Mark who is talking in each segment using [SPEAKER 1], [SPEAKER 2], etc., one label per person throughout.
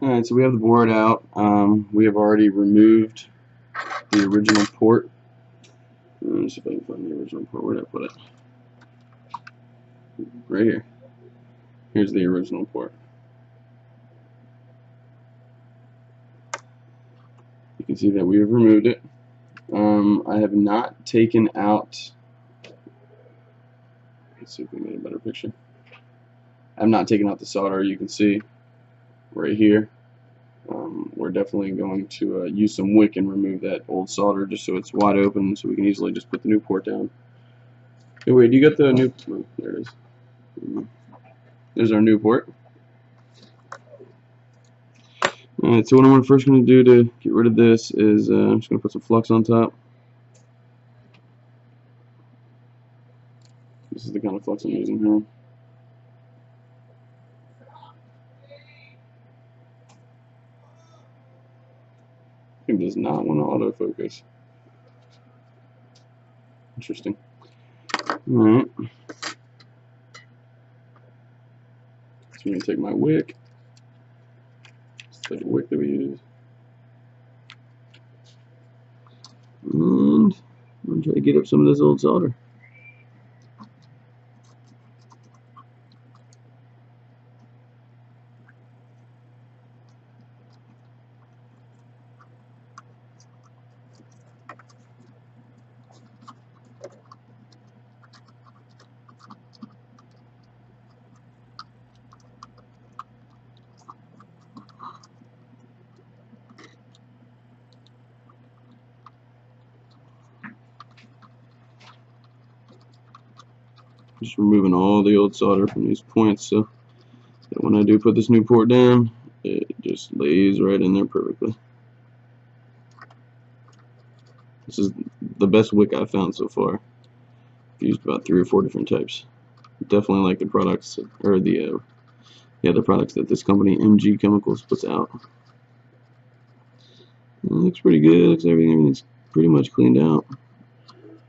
[SPEAKER 1] Alright, so we have the board out. We have already removed the original port. Let me see if I can find the original port. Where did I put it? Right here. Here's the original port. You can see that we have removed it. I have not taken out. Let's see if we can get a better picture. I have not taken out the solder. You can see right here. We're definitely going to use some wick and remove that old solder just so it's wide open, so we can easily just put the new port down. Hey, wait, do you got the new? Oh, there it is. There's our new port. Alright, so what I'm first going to do to get rid of this is I'm just going to put some flux on top. This is the kind of flux I'm using here. It does not want to autofocus. Interesting. Alright. So I'm going to take my wick. It's like a wick that we use. And I'm going to try to get up some of this old solder. Just removing all the old solder from these points so that when I do put this new port down, it just lays right in there perfectly. This is the best wick I've found so far. I've used about 3 or 4 different types. Definitely like the products, or the products that this company, MG Chemicals, puts out. It looks pretty good. It looks like everything's pretty much cleaned out.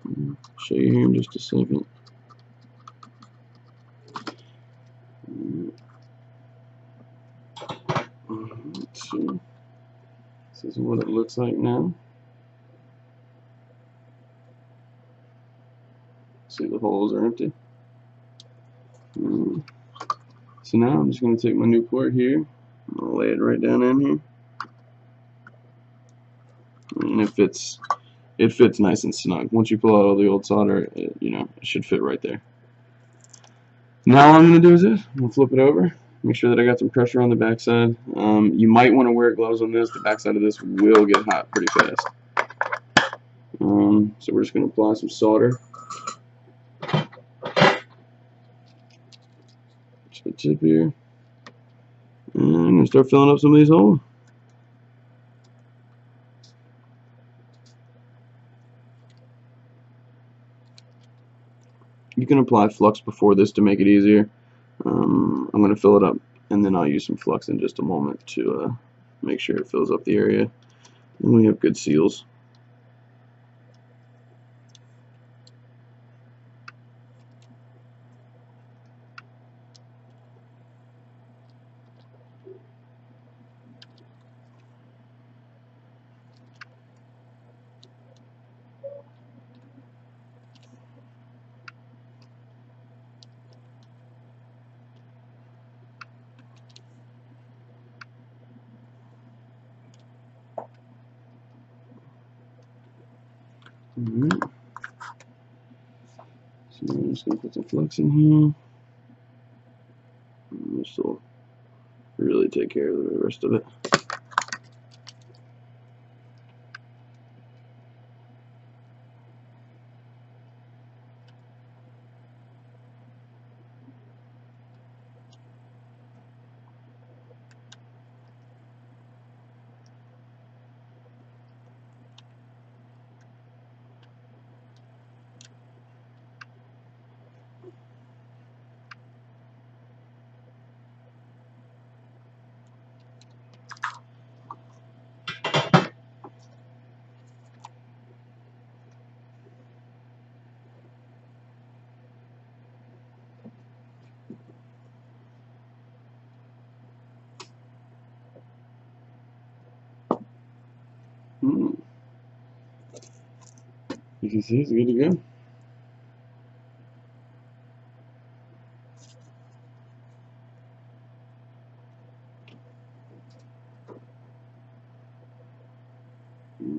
[SPEAKER 1] I'll show you here in just a second. Let's see. This is what it looks like now. See, the holes are empty. So now I'm just going to take my new port here. I'm going to lay it right down in here. And it fits nice and snug. Once you pull out all the old solder, it should fit right there. Now all I'm going to do is this. I'm going to flip it over. Make sure that I got some pressure on the backside. You might want to wear gloves on this. The backside of this will get hot pretty fast. So we're just going to apply some solder to the tip here. And I'm going to start filling up some of these holes. You can apply flux before this to make it easier. I'm going to fill it up, and then I'll use some flux in just a moment to make sure it fills up the area. And we have good seals. Alright. So I'm just going to put some flux in here. And this will really take care of the rest of it. You can see it's good to go.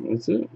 [SPEAKER 1] That's it.